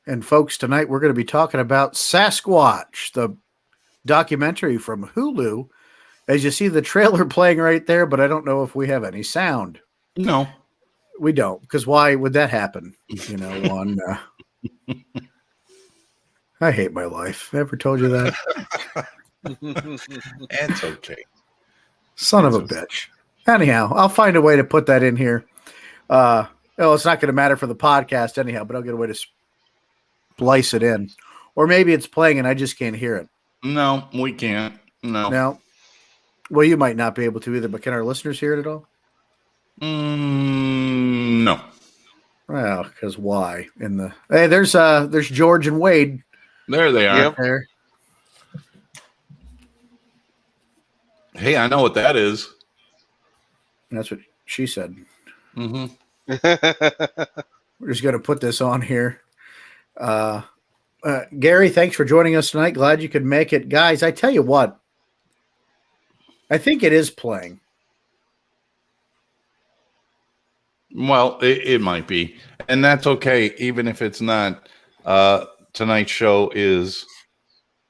And folks, tonight we're going to be talking about Sasquatch, the documentary from Hulu. As you see the trailer playing right there, but I don't know if we have any sound. No, we don't. Because why would that happen? I hate my life. Ever told you that? It's okay. Son of a bitch. Anyhow, I'll find a way to put that in here. It's not going to matter for the podcast anyhow, but I'll get a way to splice it in. Or maybe it's playing and I just can't hear it. No, we can't. No. Well, you might not be able to either, but can our listeners hear it at all? No. Well, because why? Hey, there's George and Wade. There they are. Yep. There. Hey, I know what that is. That's what she said. Mm-hmm. We're just going to put this on here. Gary, thanks for joining us tonight. Glad you could make it. Guys, I tell you what. I think it is playing. Well, it might be. And that's okay, even if it's not. Tonight's show is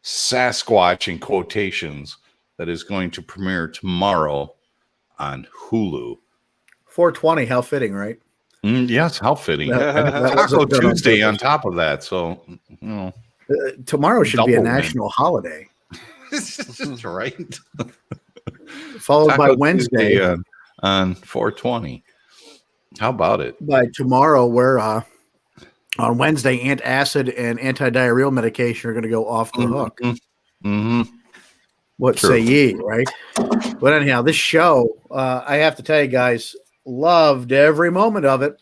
Sasquatch in quotations that is going to premiere tomorrow on Hulu. 420, how fitting, right? Yes, how fitting. Taco Tuesday on top of that. So, tomorrow should be a national holiday. That's right. Followed Taco by Wednesday. On 420. How about it? By tomorrow, we're on Wednesday, antacid and antidiarrheal medication are going to go off the hook. Mm-hmm. What say ye, right? But anyhow, this show, I have to tell you guys, loved every moment of it.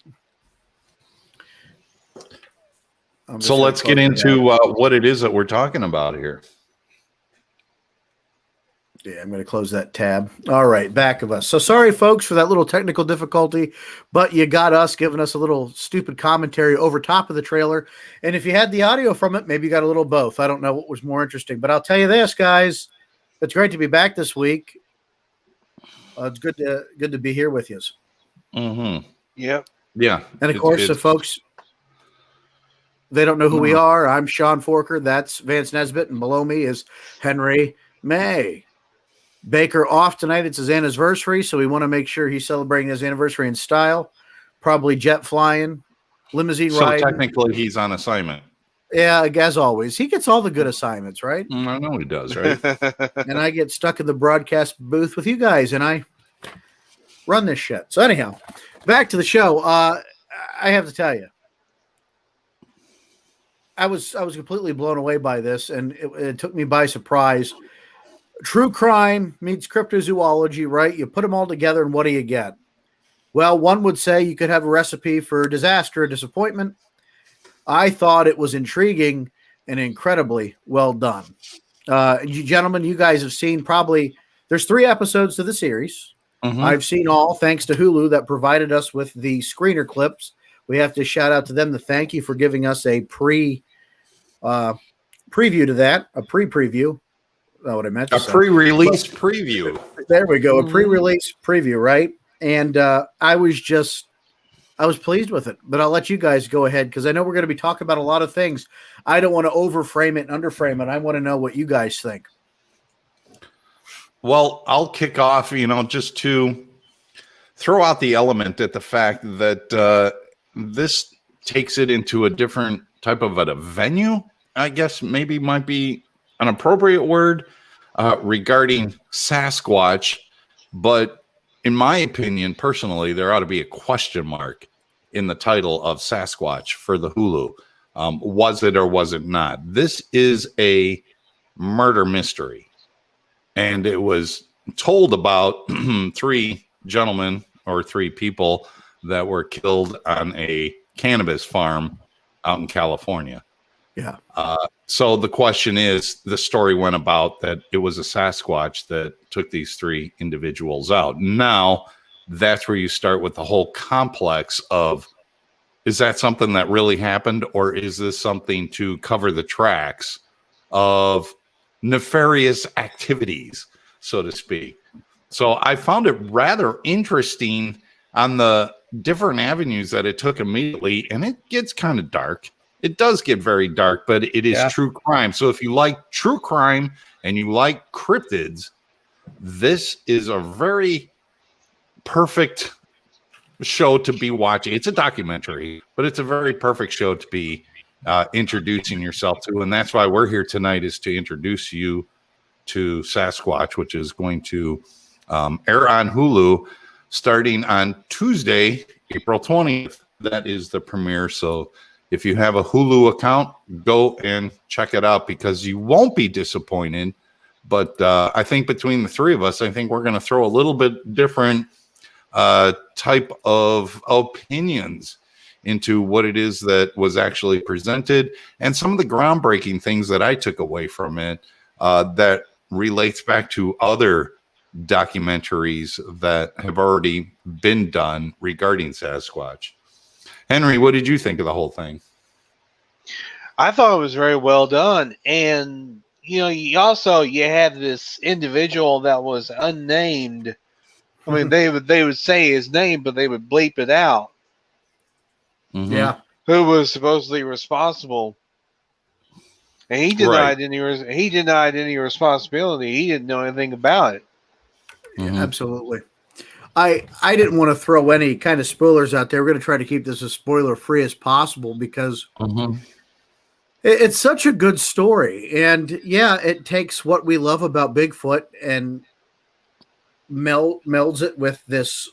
So let's get into what it is that we're talking about here. Yeah, I'm going to close that tab. All right, back of us. So sorry, folks, for that little technical difficulty, but you got us giving us a little stupid commentary over top of the trailer. And if you had the audio from it, maybe you got a little both. I don't know what was more interesting, but I'll tell you this, guys. It's great to be back this week. It's good to be here with you. Mm-hmm. Yep. Yeah. And of course, the folks, they don't know who we are. I'm Sean Forker. That's Vance Nesbitt. And below me is Henry May. Baker off tonight. It's his anniversary, so we want to make sure he's celebrating his anniversary in style. Probably jet flying, limousine riding. So technically he's on assignment. Yeah, as always. He gets all the good assignments, right? I know he does, right? And I get stuck in the broadcast booth with you guys, and I run this shit. So anyhow, back to the show. I have to tell you, I was completely blown away by this, and it took me by surprise. True crime meets cryptozoology, right? You put them all together, and what do you get? Well, one would say you could have a recipe for disaster or disappointment. I thought it was intriguing and incredibly well done. You gentlemen, you guys have seen there's 3 episodes to the series. Mm-hmm. I've seen all, thanks to Hulu that provided us with the screener clips. We have to shout out to them to thank you for giving us a preview to that, a pre-preview. That's what I meant to say. Pre-release preview. There we go. A pre-release preview, right? And I was pleased with it. But I'll let you guys go ahead because I know we're going to be talking about a lot of things. I don't want to overframe it and underframe it. I want to know what you guys think. Well, I'll kick off, just to throw out the element at the fact that this takes it into a different type of a venue, I guess maybe might be an appropriate word regarding Sasquatch. But in my opinion, personally, there ought to be a question mark in the title of Sasquatch for the Hulu. Was it or was it not? This is a murder mystery. And it was told about 3 gentlemen or 3 people that were killed on a cannabis farm out in California. Yeah. So the question is, the story went about that it was a Sasquatch that took these 3 individuals out. Now, that's where you start with the whole complex of, is that something that really happened, or is this something to cover the tracks of nefarious activities, so to speak? So I found it rather interesting on the different avenues that it took immediately, and it gets kind of dark. it does get very dark, but it is Yeah. true crime. So if you like true crime and you like cryptids, this is a very perfect show to be watching. It's a documentary, but it's a very perfect show to be introducing yourself to. And that's why we're here tonight, is to introduce you to Sasquatch, which is going to air on Hulu starting on Tuesday, April 20th. That is the premiere. So if you have a Hulu account, go and check it out, because you won't be disappointed. But I think between the three of us, I think we're going to throw a little bit different type of opinions into what it is that was actually presented, and some of the groundbreaking things that I took away from it that relates back to other documentaries that have already been done regarding Sasquatch. Henry, what did you think of the whole thing? I thought it was very well done. And, you know, you had this individual that was unnamed. I mean, they would say his name, but they would bleep it out. Mm-hmm. Yeah. Who was supposedly responsible. And he denied any responsibility. He didn't know anything about it. Mm-hmm. Absolutely. I didn't want to throw any kind of spoilers out there. We're going to try to keep this as spoiler free as possible, because it's such a good story. And yeah, it takes what we love about Bigfoot and melds it with this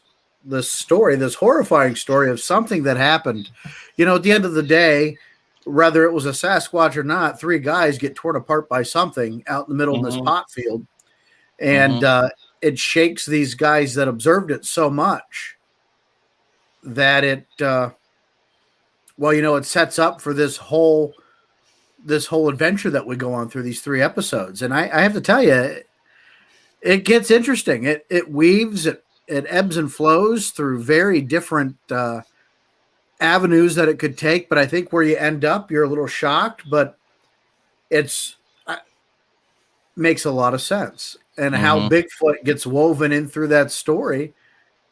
story, this horrifying story of something that happened. You know, at the end of the day, whether it was a Sasquatch or not, 3 guys get torn apart by something out in the middle of this pot field. And it shakes these guys that observed it so much that it sets up for this whole adventure that we go on through these 3 episodes. And I have to tell you, it gets interesting. It weaves, it ebbs and flows through very different avenues that it could take. But I think where you end up, you're a little shocked, but it's makes a lot of sense. And how Bigfoot gets woven in through that story,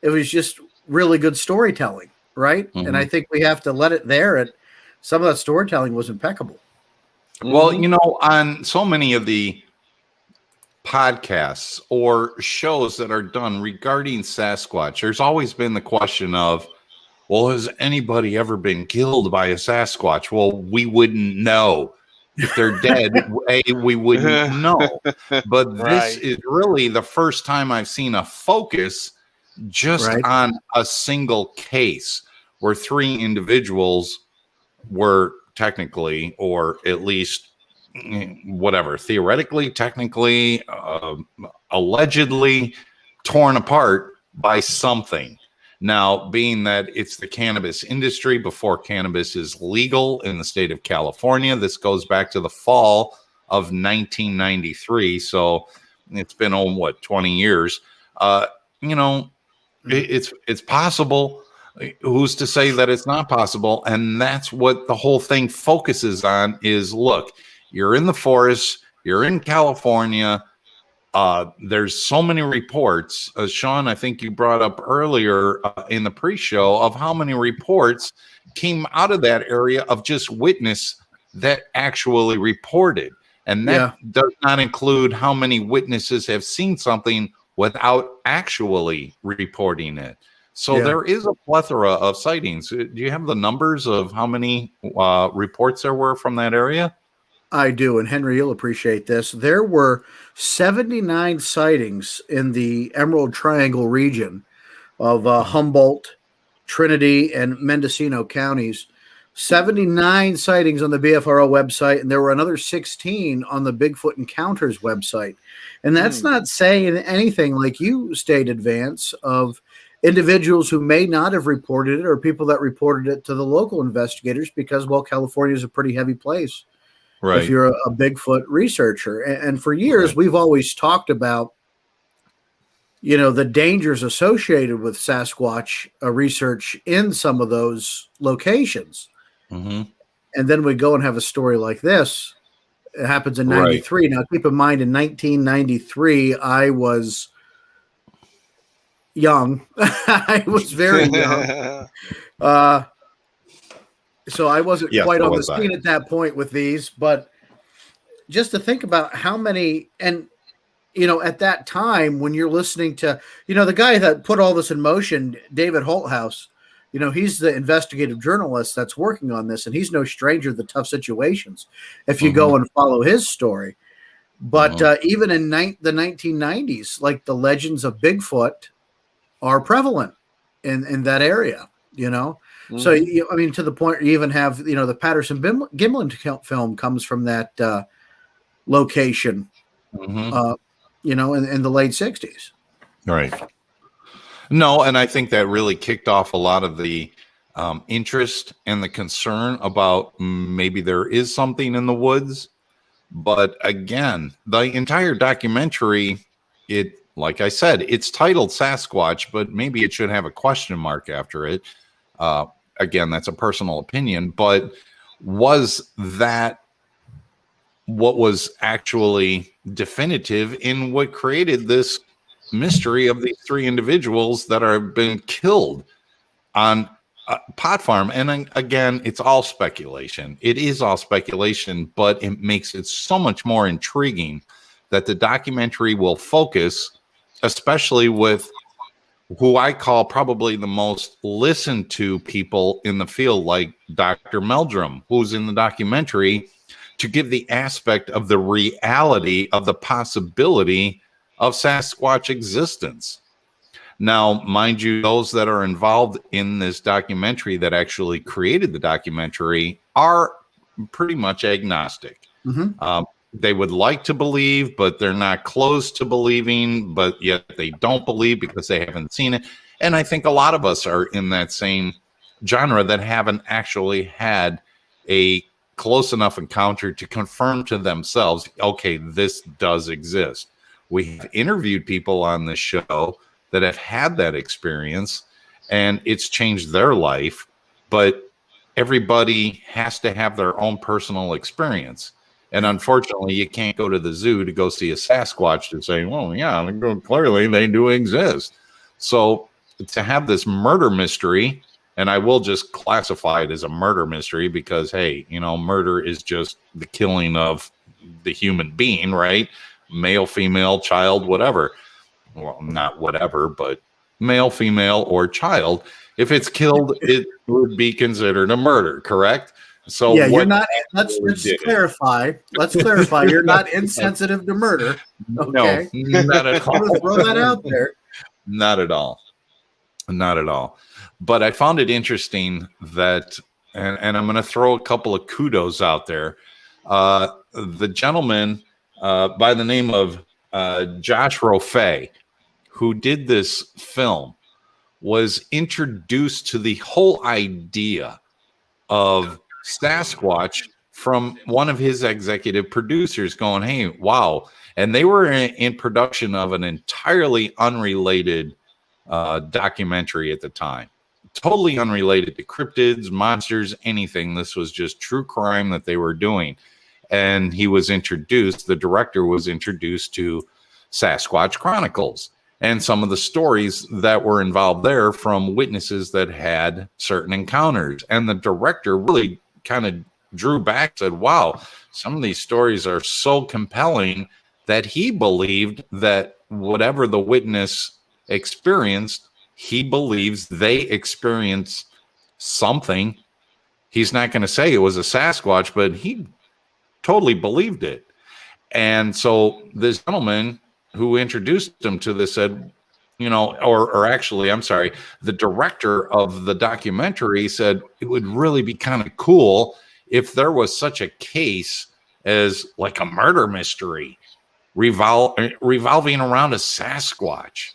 it was just really good storytelling, right? And I think we have to let it there. Some of that storytelling was impeccable. Well, you know, on so many of the podcasts or shows that are done regarding Sasquatch, there's always been the question of, well, has anybody ever been killed by a Sasquatch? Well, we wouldn't know. If they're dead, we wouldn't know. But this is really the first time I've seen a focus just on a single case where 3 individuals were technically, or at least whatever, theoretically, technically, allegedly torn apart by something. Now, being that it's the cannabis industry before cannabis is legal in the state of California, this goes back to the fall of 1993. So it's been 20 years. You know, it's possible. Who's to say that it's not possible? And that's what the whole thing focuses on is, look, you're in the forest, you're in California. There's so many reports. Sean, I think you brought up earlier in the pre-show of how many reports came out of that area of just witness that actually reported. And that does not include how many witnesses have seen something without actually reporting it. So there is a plethora of sightings. Do you have the numbers of how many reports there were from that area? I do, and Henry, you'll appreciate this. There were 79 sightings in the Emerald Triangle region of Humboldt, Trinity, and Mendocino counties. 79 sightings on the BFRO website, and there were another 16 on the Bigfoot Encounters website. And that's not saying anything, like you stated, Vance, of individuals who may not have reported it or people that reported it to the local investigators because, well, California is a pretty heavy place. Right. If you're a Bigfoot researcher. And for years, we've always talked about, you know, the dangers associated with Sasquatch research in some of those locations. And then we go and have a story like this. It happens in 93. Now, keep in mind, in 1993, I was young. I was very young. So I wasn't Yes, quite so on the was I. scene at that point with these, but just to think about how many, and at that time when you're listening to, the guy that put all this in motion, David Holthouse, he's the investigative journalist that's working on this, and he's no stranger to the tough situations if you go and follow his story. But even in the 1990s, like the legends of Bigfoot are prevalent in that area, So, to the point you even have, the Patterson Gimlin film comes from that location, in the late 60s. Right. No, and I think that really kicked off a lot of the interest and the concern about maybe there is something in the woods. But again, the entire documentary, like I said, it's titled Sasquatch, but maybe it should have a question mark after it. Again, that's a personal opinion, but was that what was actually definitive in what created this mystery of these three individuals that have been killed on a pot farm? And again, it's all speculation. It is all speculation, but it makes it so much more intriguing that the documentary will focus, especially with who I call probably the most listened to people in the field, like Dr. Meldrum, who's in the documentary, to give the aspect of the reality of the possibility of Sasquatch existence. Now, mind you, those that are involved in this documentary that actually created the documentary are pretty much agnostic. They would like to believe, but they're not close to believing, but yet they don't believe because they haven't seen it. And I think a lot of us are in that same genre that haven't actually had a close enough encounter to confirm to themselves, okay, this does exist. We have interviewed people on this show that have had that experience, and it's changed their life, but everybody has to have their own personal experience. And unfortunately, you can't go to the zoo to go see a Sasquatch and say, well, yeah, clearly they do exist. So to have this murder mystery, and I will just classify it as a murder mystery because, hey, murder is just the killing of the human being, right? Male, female, child, whatever. Well, not whatever, but male, female, or child. If it's killed, it would be considered a murder, correct? So yeah, you're not. Let's clarify. Let's clarify. You're not insensitive to murder. Okay? No, not at all. I'm gonna throw that out there. Not at all. Not at all. But I found it interesting that, and I'm going to throw a couple of kudos out there. The gentleman by the name of Josh Rofe, who did this film, was introduced to the whole idea of Sasquatch from one of his executive producers going, hey, wow. And they were in production of an entirely unrelated documentary at the time. Totally unrelated to cryptids, monsters, anything. This was just true crime that they were doing. And he was introduced, the director was introduced to Sasquatch Chronicles and some of the stories that were involved there from witnesses that had certain encounters. And the director really kind of drew back, said, wow, some of these stories are so compelling that he believed that whatever the witness experienced, he believes they experienced something. He's not going to say it was a Sasquatch, but he totally believed it. And so this gentleman who introduced him to this said, or actually, I'm sorry, the director of the documentary said it would really be kind of cool if there was such a case as like a murder mystery revolving around a Sasquatch.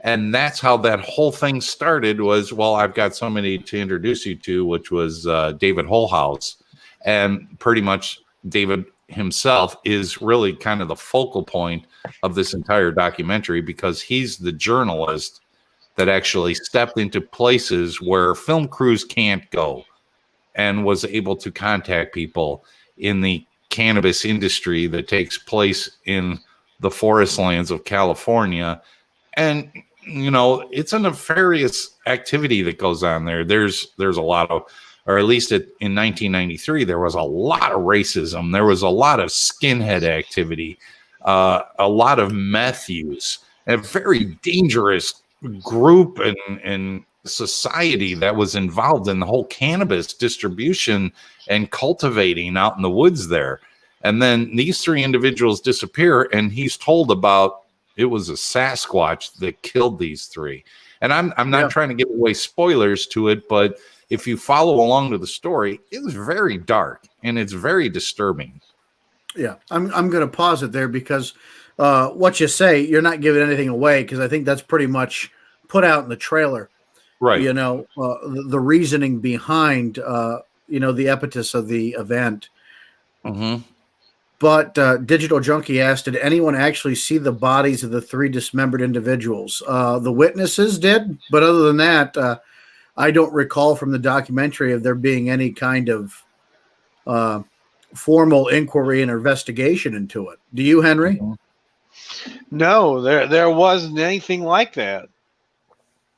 And that's how that whole thing started was, well, I've got somebody to introduce you to, which was David Holthouse. And pretty much David himself is really kind of the focal point of this entire documentary because he's the journalist that actually stepped into places where film crews can't go and was able to contact people in the cannabis industry that takes place in the forest lands of California. And it's a nefarious activity that goes on there. There's a lot of or at least in 1993, there was a lot of racism. There was a lot of skinhead activity, a lot of meth use, a very dangerous group and society that was involved in the whole cannabis distribution and cultivating out in the woods there. And then these three individuals disappear, and he's told about it was a Sasquatch that killed these three. And I'm not trying to give away spoilers to it, but if you follow along to the story, it was very dark and it's very disturbing. Yeah, I'm going to pause it there because what you say, you're not giving anything away, because I think that's pretty much put out in the trailer. Right. You know, the reasoning behind, the impetus of the event. Mm-hmm. But Digital Junkie asked, did anyone actually see the bodies of the three dismembered individuals? The witnesses did, but other than that, I don't recall from the documentary of there being any kind of formal inquiry and investigation into it. Do you, Henry? No, there wasn't anything like that.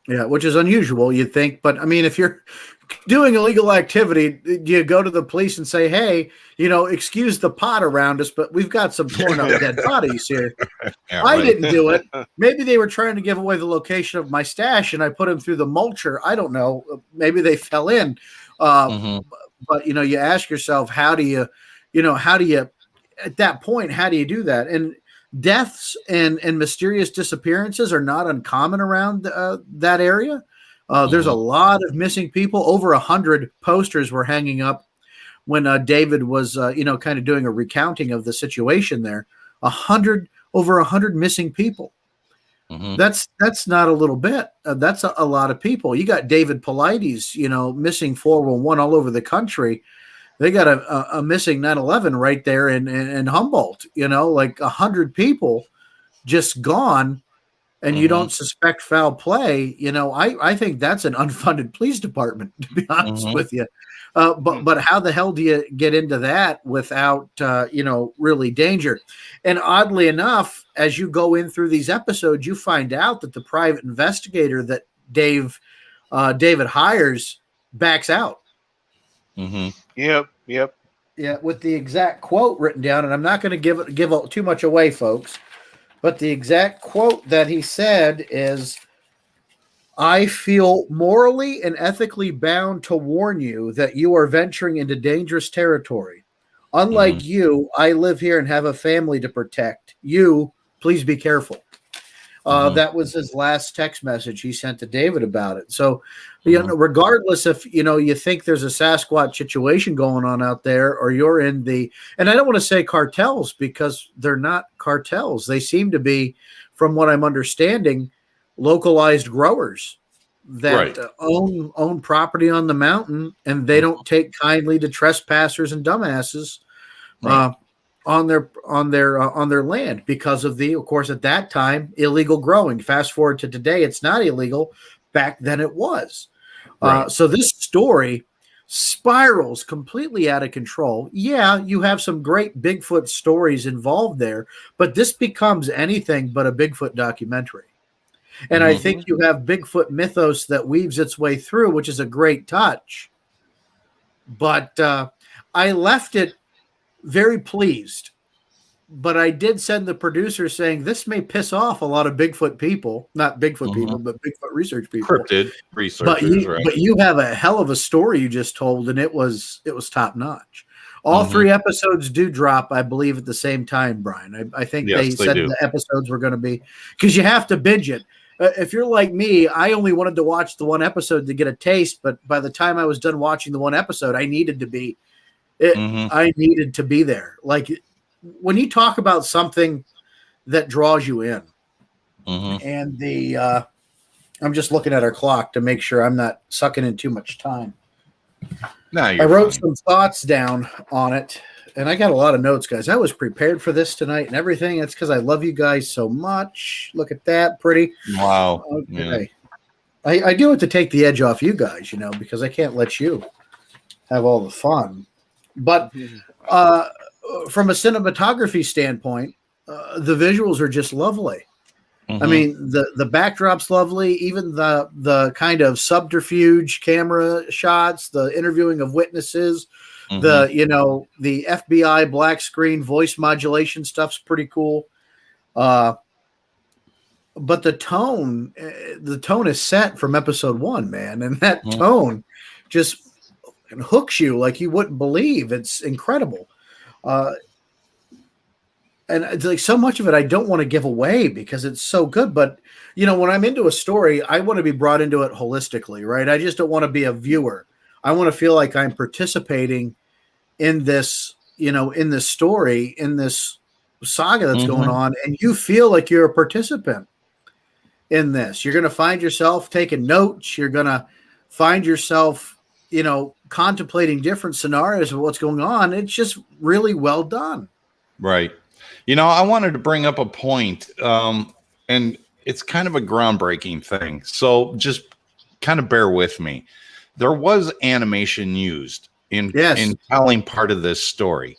Yeah, which is unusual, you'd think. But I mean, if you're doing illegal activity, you go to the police and say, hey, excuse the pot around us, but we've got some torn up dead bodies here. Yeah, I didn't do it. Maybe they were trying to give away the location of my stash and I put them through the mulcher. I don't know. Maybe they fell in. But, you ask yourself, how do you, at that point, how do you do that? And deaths and mysterious disappearances are not uncommon around that area. There's a lot of missing people. Over 100 posters were hanging up when David was, kind of doing a recounting of the situation there. Over 100 missing people. Mm-hmm. That's not a little bit. That's a lot of people. You got David Paulides, missing 411 all over the country. They got a missing 9/11 right there in Humboldt. Like 100 people just gone. And you don't suspect foul play, I think that's an unfunded police department, to be honest with you. But how the hell do you get into that without, really danger? And oddly enough, as you go in through these episodes, you find out that the private investigator that David hires backs out. Mm-hmm. Yep. Yeah, with the exact quote written down, and I'm not going to give too much away, folks. But the exact quote that he said is, I feel morally and ethically bound to warn you that you are venturing into dangerous territory. Unlike you, I live here and have a family to protect. You, please be careful. That was his last text message he sent to David about it. So, regardless if, you think there's a Sasquatch situation going on out there, or you're in and I don't want to say cartels, because they're not cartels. They seem to be, from what I'm understanding, localized growers that own property on the mountain, and they don't take kindly to trespassers and dumbasses on their land because of of course, at that time, illegal growing. Fast forward to today, it's not illegal. Back then it was. So this story spirals completely out of control. Yeah, you have some great Bigfoot stories involved there, but this becomes anything but a Bigfoot documentary. And I think you have Bigfoot mythos that weaves its way through, which is a great touch. But I left it very pleased, but I did send the producer saying this may piss off a lot of Bigfoot people, not Bigfoot people, but Bigfoot research people. Cryptid researchers, but you have a hell of a story you just told, and it was top notch. All 3 episodes do drop, I believe, at the same time, Brian. I think they said the episodes were going to be, because you have to binge it. If you're like me, I only wanted to watch the one episode to get a taste, but by the time I was done watching the one episode, I needed to be there. Like, when you talk about something that draws you in, and I'm just looking at our clock to make sure I'm not sucking in too much time. No, I wrote some thoughts down on it, and I got a lot of notes, guys. I was prepared for this tonight and everything. That's because I love you guys so much. Look at that, pretty. Wow. Okay. Yeah. I do it to take the edge off you guys, because I can't let you have all the fun. But from a cinematography standpoint, the visuals are just lovely. I mean, the backdrop's lovely. Even the kind of subterfuge camera shots, the interviewing of witnesses, the FBI black screen voice modulation stuff's pretty cool. But the tone is set from episode 1, man, and that tone just hooks you like you wouldn't believe. It's incredible. And it's like so much of it I don't want to give away because it's so good. But, when I'm into a story, I want to be brought into it holistically, right? I just don't want to be a viewer. I want to feel like I'm participating in this, in this story, in this saga that's going on. And you feel like you're a participant in this. You're going to find yourself taking notes. You're going to find yourself, contemplating different scenarios of what's going on. It's just really well done. Right. I wanted to bring up a point, and it's kind of a groundbreaking thing. So just kind of bear with me. There was animation used in telling part of this story.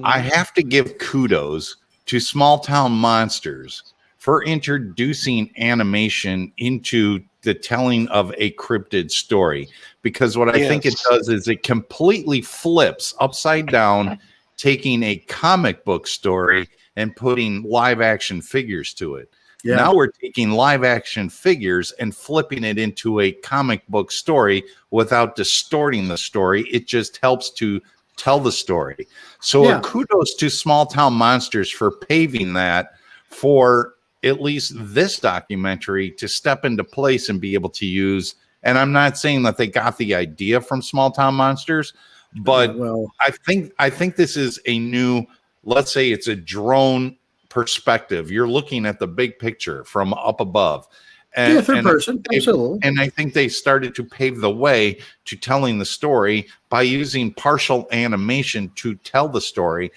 I have to give kudos to Small Town Monsters for introducing animation into the telling of a cryptid story, because what I think it does is it completely flips upside down, taking a comic book story and putting live action figures to it. Yeah. Now we're taking live action figures and flipping it into a comic book story without distorting the story. It just helps to tell the story. So kudos to Small Town Monsters for paving that for at least this documentary to step into place and be able to use. And I'm not saying that they got the idea from Small Town Monsters, but I think this is a new, let's say it's a drone perspective. You're looking at the big picture from up above. And, third person, absolutely. And I think they started to pave the way to telling the story by using partial animation to tell the story.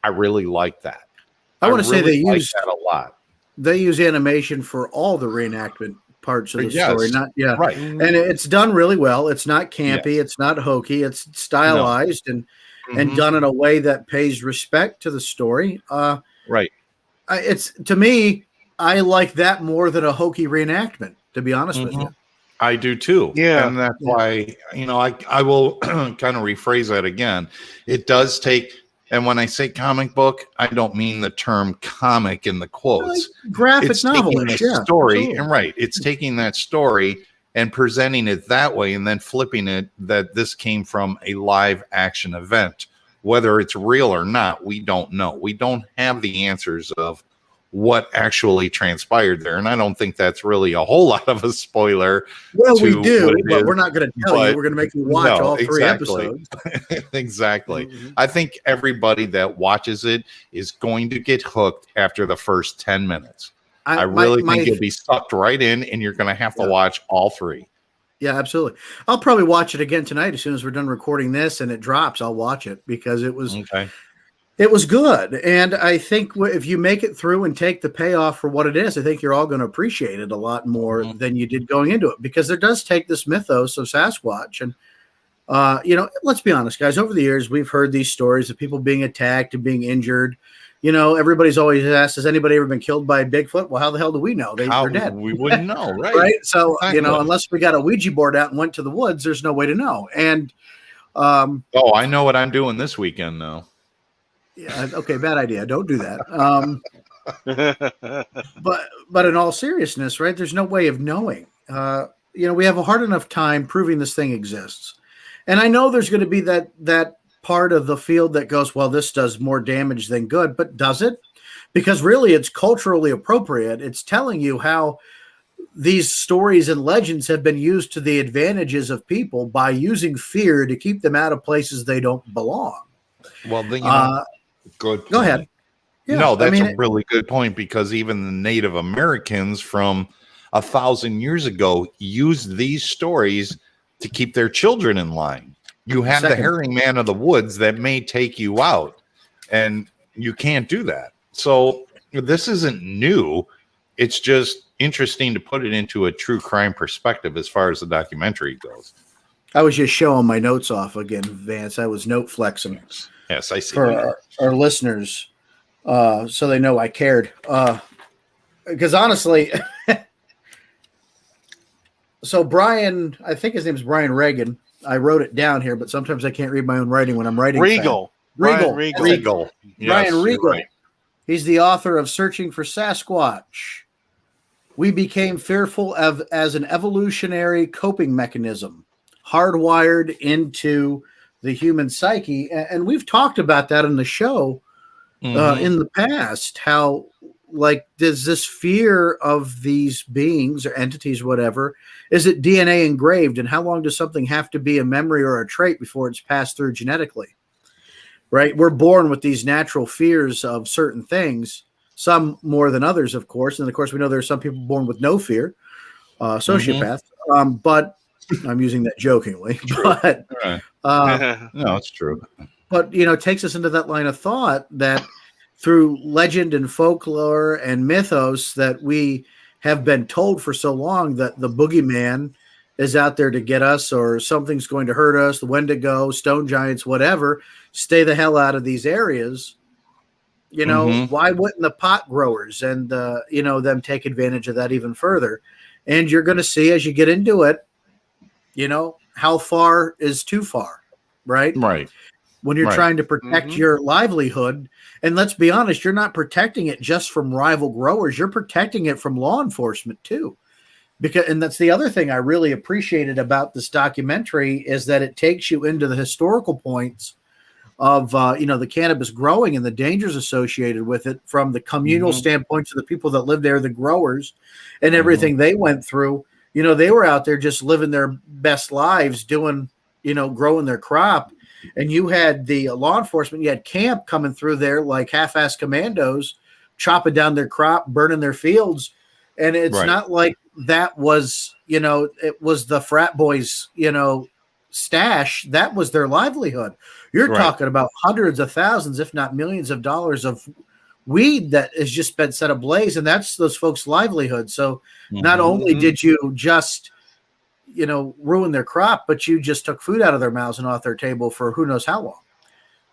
I really like that. I want to say they use that a lot. They use animation for all the reenactment parts of the story. Right. And it's done really well. It's not campy. It's not hokey. It's stylized and done in a way that pays respect to the story. Right. It's, to me, I like that more than a hokey reenactment, to be honest with you. I do too. Yeah. And that's why, I will kind of rephrase that again. It does take, and when I say comic book, I don't mean the term comic in the quotes. Graphic novel. Story. And it's taking that story and presenting it that way and then flipping it that this came from a live action event. Whether it's real or not, we don't know. We don't have the answers of what actually transpired there. And I don't think that's really a whole lot of a spoiler. Well, we do, but we're not going to tell you. We're going to make you watch all 3 episodes. Exactly. I think everybody that watches it is going to get hooked after the first 10 minutes. I really think you'll be sucked right in, and you're going to have to watch all 3. Yeah, absolutely. I'll probably watch it again tonight as soon as we're done recording this and it drops. I'll watch it because it was it was good. And I think if you make it through and take the payoff for what it is, I think you're all going to appreciate it a lot more than you did going into it, because there does take this mythos of Sasquatch. And, let's be honest, guys, over the years, we've heard these stories of people being attacked and being injured. Everybody's always asked, has anybody ever been killed by a Bigfoot? Well, how the hell do we know? They're dead. We wouldn't know, right? Right. So, unless we got a Ouija board out and went to the woods, there's no way to know. And, I know what I'm doing this weekend, though. Yeah. Okay. Bad idea. Don't do that. But in all seriousness, right, there's no way of knowing. We have a hard enough time proving this thing exists. And I know there's going to be that part of the field that goes, well, this does more damage than good, but does it? Because really it's culturally appropriate. It's telling you how these stories and legends have been used to the advantages of people by using fear to keep them out of places they don't belong. Well, then, good point. Go ahead. Yeah, no, that's a really good point, because even the Native Americans from 1,000 years ago used these stories to keep their children in line. You have the herring man of the woods that may take you out, and you can't do that. So this isn't new. It's just interesting to put it into a true crime perspective as far as the documentary goes. I was just showing my notes off again, Vance. I was note flexing. Yes, I see. For our listeners, so they know I cared. because honestly, so Brian, I think his name is Brian Reagan. I wrote it down here, but sometimes I can't read my own writing when I'm writing. Regal. Brian Regal. Regal. Yes, Brian Regal. right. He's the author of Searching for Sasquatch. We became fearful as an evolutionary coping mechanism, hardwired into the human psyche. And we've talked about that in the show in the past, how like does this fear of these beings or entities, whatever, is it DNA engraved? And how long does something have to be a memory or a trait before it's passed through genetically? Right? We're born with these natural fears of certain things, some more than others, of course. And of course, we know there's some people born with no fear, sociopaths. But I'm using that jokingly. But no, it's true. But it takes us into that line of thought that through legend and folklore and mythos that we have been told for so long that the boogeyman is out there to get us, or something's going to hurt us, the Wendigo, stone giants, whatever, stay the hell out of these areas. Why wouldn't the pot growers and them take advantage of that even further? And you're going to see as you get into it, how far is too far, right? Right. When you're trying to protect your livelihood, and let's be honest, you're not protecting it just from rival growers, you're protecting it from law enforcement too. And that's the other thing I really appreciated about this documentary, is that it takes you into the historical points of the cannabis growing and the dangers associated with it, from the communal standpoint to the people that live there, the growers, and everything they went through. They were out there just living their best lives, doing, growing their crop. And you had the law enforcement, you had camp coming through there like half-assed commandos, chopping down their crop, burning their fields. And it's not like that was, it was the frat boys, stash. That was their livelihood. You're talking about hundreds of thousands, if not millions of dollars of weed that has just been set ablaze. And that's those folks' livelihood. So not only did you just, ruin their crop, but you just took food out of their mouths and off their table for who knows how long.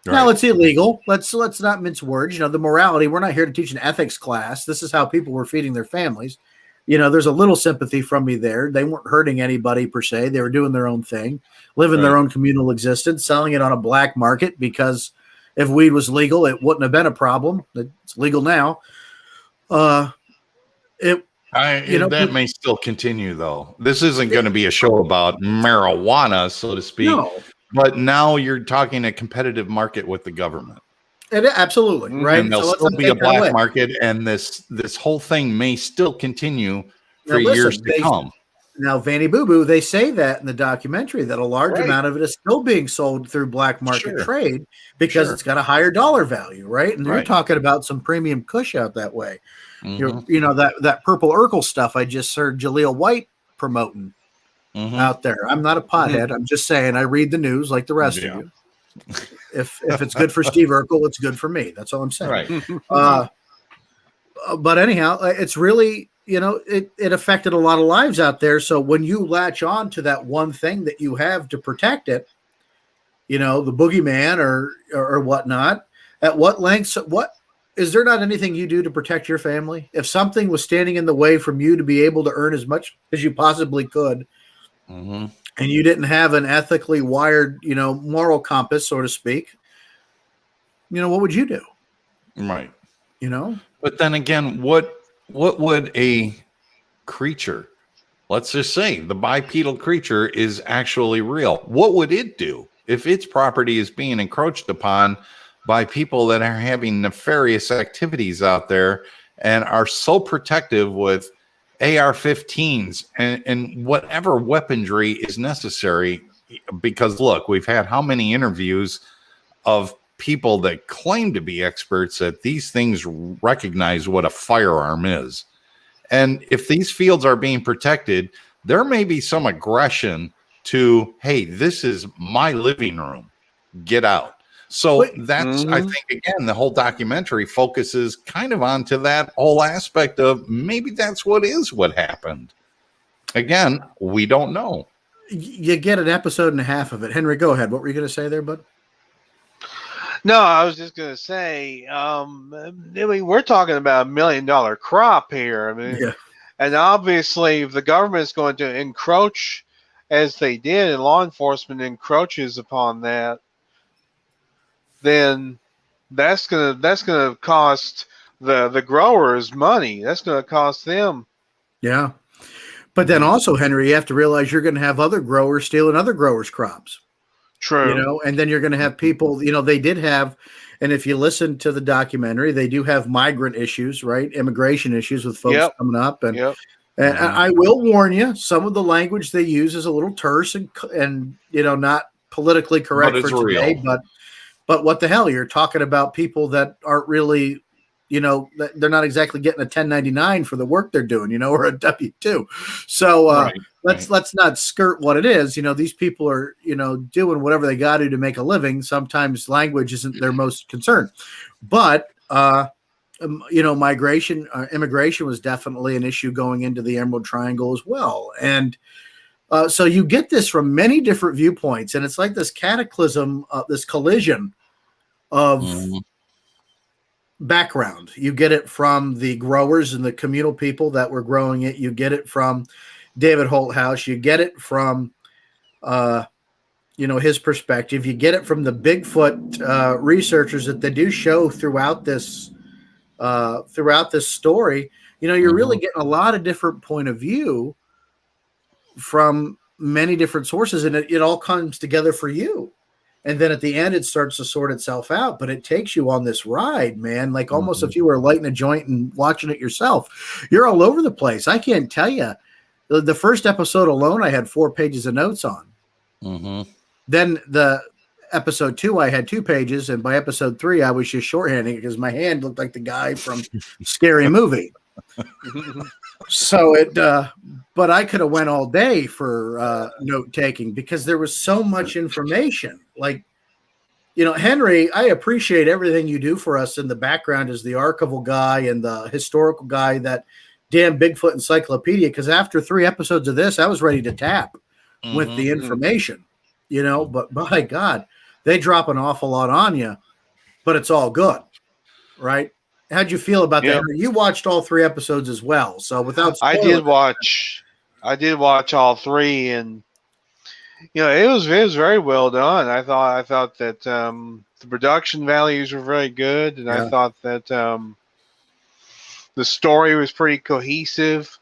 Now it's illegal. Let's not mince words. The morality, we're not here to teach an ethics class. This is how people were feeding their families. There's a little sympathy from me there. They weren't hurting anybody per se. They were doing their own thing, living their own communal existence, selling it on a black market, because if weed was legal, it wouldn't have been a problem. It's legal now. That may still continue, though. This isn't going to be a show about marijuana, so to speak. No. But now you're talking a competitive market with the government. Absolutely, right. And there'll still be a black market, and this whole thing may still continue for years to come. Now, Vanny Boo Boo, they say that in the documentary, that a large amount of it is still being sold through black market trade, because it's got a higher dollar value, right? And you're talking about some premium kush out that way. That purple Urkel stuff I just heard Jaleel White promoting out there. I'm not a pothead. I'm just saying I read the news like the rest of you. If it's good for Steve Urkel, it's good for me. That's all I'm saying. But anyhow, it's really, it affected a lot of lives out there. So when you latch on to that one thing that you have to protect it, the boogeyman or whatnot, at what lengths, is there not anything you do to protect your family? If something was standing in the way from you to be able to earn as much as you possibly could, and you didn't have an ethically wired, moral compass, so to speak, what would you do? Right. But then again, what would a creature, let's just say the bipedal creature is actually real, what would it do if its property is being encroached upon by people that are having nefarious activities out there and are so protective with AR-15s and whatever weaponry is necessary? Because look, we've had how many interviews of people that claim to be experts that these things recognize what a firearm is. And if these fields are being protected, there may be some aggression to, hey, this is my living room, get out. So that's, I think, again, the whole documentary focuses kind of onto that whole aspect of maybe that's what happened. Again, we don't know. You get an episode and a half of it. Henry, go ahead. What were you going to say there, bud? No, I was just gonna say, I mean, we're talking about $1 million crop here. I mean, Yeah. and obviously, if the government's going to encroach, as they did, and law enforcement encroaches upon that, then that's gonna cost the growers money. That's gonna cost them. Yeah. But then also, Henry, you have to realize you're going to have other growers stealing other growers' crops. True. And then you're going to have people, they did have, and if you listen to the documentary, they do have migrant issues, right? Immigration issues with folks Yep. coming up. And, Yep. and I will warn you, some of the language they use is a little terse and not politically correct But for it's today, real. but what the hell? You're talking about people that aren't really, they're not exactly getting a 1099 for the work they're doing, or a W-2. So Right. let's not skirt what it is. These people are, doing whatever they got to make a living. Sometimes language isn't their most concern, but immigration was definitely an issue going into the Emerald Triangle as well. And so you get this from many different viewpoints, and it's like this cataclysm, this collision of background. You get it from the growers and the communal people that were growing it. You get it from David Holthouse. You get it from, his perspective. You get it from the Bigfoot researchers that they do show throughout this story. You're really getting a lot of different point of view from many different sources, and it all comes together for you. And then at the end, it starts to sort itself out, but it takes you on this ride, man. Like almost if you were lighting a joint and watching it yourself. You're all over the place. I can't tell you. The first episode alone, I had 4 pages of notes on. Then the episode 2, I had 2 pages, and by episode 3, I was just shorthanding it because my hand looked like the guy from Scary Movie. So but I could have went all day for note taking because there was so much information. Like, Henry, I appreciate everything you do for us in the background as the archival guy and the historical guy, that damn Bigfoot encyclopedia. Because after 3 episodes of this, I was ready to tap with the information, but by God, they drop an awful lot on you, but it's all good, right? How'd you feel about that? You watched all 3 episodes as well. So without I did watch all 3, and it was very well done. I thought that the production values were very good, and I thought that the story was pretty cohesive.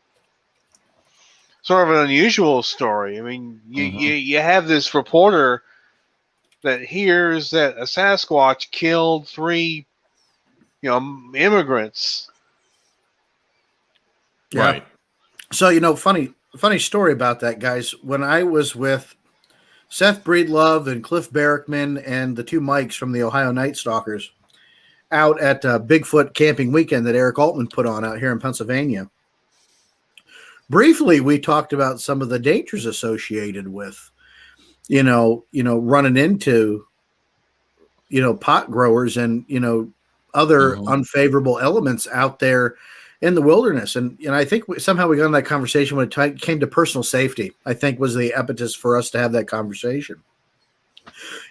Sort of an unusual story. I mean, you have this reporter that hears that a Sasquatch killed 3 immigrants. Yeah. Right. So, funny story about that, guys. When I was with Seth Breedlove and Cliff Barrickman and the 2 Mikes from the Ohio Night Stalkers out at Bigfoot camping weekend that Eric Altman put on out here in Pennsylvania, briefly, we talked about some of the dangers associated with, running into, pot growers and, other unfavorable elements out there in the wilderness. And I think somehow we got in that conversation when it came to personal safety, I think was the impetus for us to have that conversation.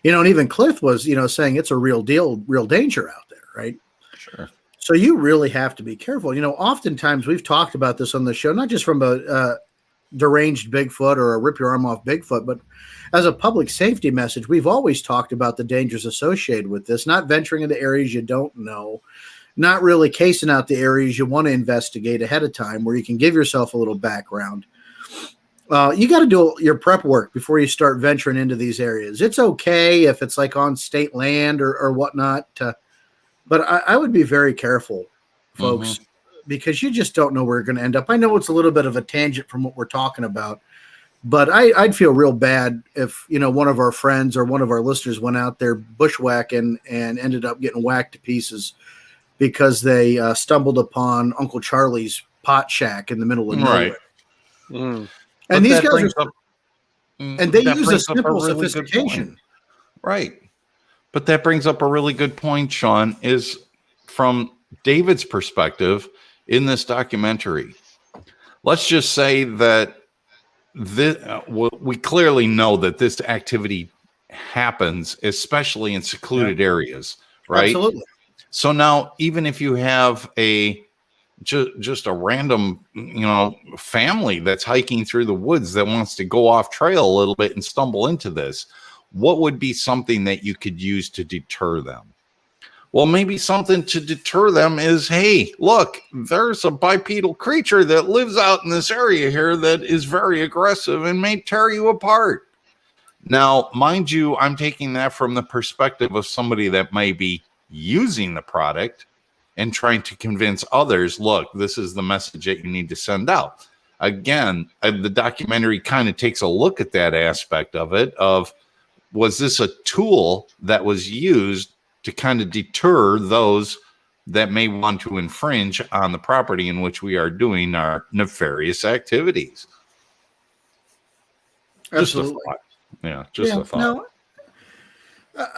And even Cliff was, saying it's a real deal, real danger out there, right? Sure. So you really have to be careful. Oftentimes we've talked about this on the show, not just from a deranged Bigfoot or a rip your arm off Bigfoot, but as a public safety message, we've always talked about the dangers associated with this, not venturing into areas you don't know, not really casing out the areas you want to investigate ahead of time where you can give yourself a little background. You got to do your prep work before you start venturing into these areas. It's okay if it's like on state land or whatnot, but I would be very careful, folks, because you just don't know where you're going to end up. I know it's a little bit of a tangent from what we're talking about, but I'd feel real bad if, one of our friends or one of our listeners went out there bushwhacking and ended up getting whacked to pieces because they stumbled upon Uncle Charlie's pot shack in the middle of nowhere. Right. And these guys are, and they use a simple sophistication. Right. But that brings up a really good point, Sean, is from David's perspective in this documentary. Let's just say that we clearly know that this activity happens, especially in secluded areas, right? Absolutely. So now, even if you have just a random, family that's hiking through the woods that wants to go off trail a little bit and stumble into this, what would be something that you could use to deter them? Well, maybe something to deter them is, hey, look, there's a bipedal creature that lives out in this area here that is very aggressive and may tear you apart. Now, mind you, I'm taking that from the perspective of somebody that may be using the product and trying to convince others, look, this is the message that you need to send out. Again, the documentary kind of takes a look at that aspect of it, of was this a tool that was used to kind of deter those that may want to infringe on the property in which we are doing our nefarious activities? Absolutely. Just a thought. Yeah, just a thought. No,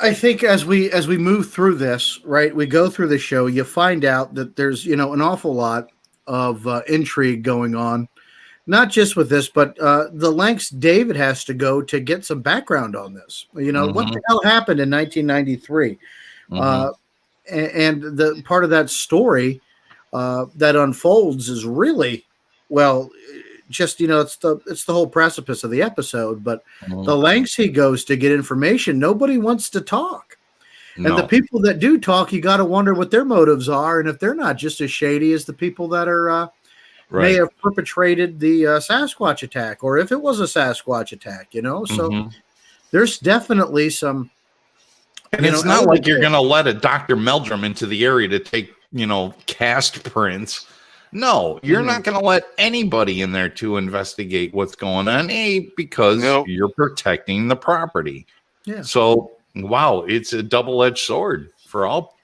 I think as we move through this, right, we go through the show, you find out that there's, an awful lot of intrigue going on, not just with this, but the lengths David has to go to get some background on this. What the hell happened in 1993? And the part of that story that unfolds is really, just it's the whole precipice of the episode, but the lengths he goes to get information, nobody wants to talk. And the people that do talk, you got to wonder what their motives are, and if they're not just as shady as the people that are may have perpetrated the Sasquatch attack, or if it was a Sasquatch attack, So there's definitely some. And it's not like you're going to let a Dr. Meldrum into the area to take, cast prints. No, you're not going to let anybody in there to investigate what's going on, because you're protecting the property. Yeah. So, wow, it's a double-edged sword for all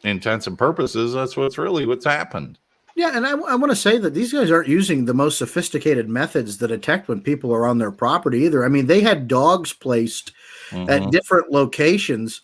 intents and purposes. That's what's happened. Yeah, and I want to say that these guys aren't using the most sophisticated methods that detect when people are on their property either. I mean, they had dogs placed at different locations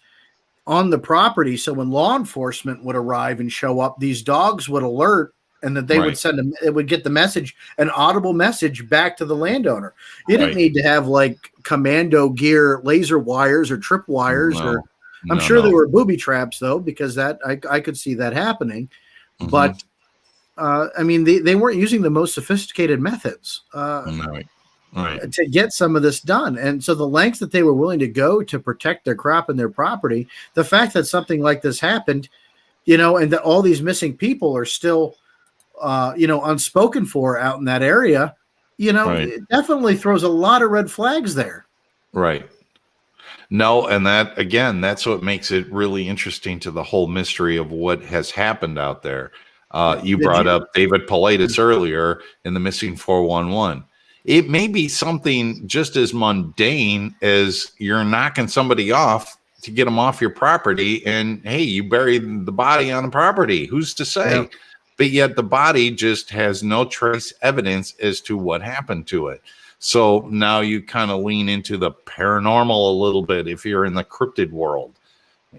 on the property, so when law enforcement would arrive and show up, these dogs would alert, and that they would send them. It would get the message, an audible message back to the landowner. You didn't need to have like commando gear, laser wires, or trip wires, or I'm sure there were booby traps though, because that I could see that happening. But I mean, they weren't using the most sophisticated methods to get some of this done. And so the lengths that they were willing to go to protect their crop and their property, the fact that something like this happened, and that all these missing people are still, unspoken for out in that area, it definitely throws a lot of red flags there. Right. No, and that, again, that's what makes it really interesting to the whole mystery of what has happened out there. You brought up David Paulides earlier in the Missing 411. It may be something just as mundane as you're knocking somebody off to get them off your property, and hey, you buried the body on the property. Who's to say? Yeah. But yet the body just has no trace evidence as to what happened to it. So now you kind of lean into the paranormal a little bit if you're in the cryptid world.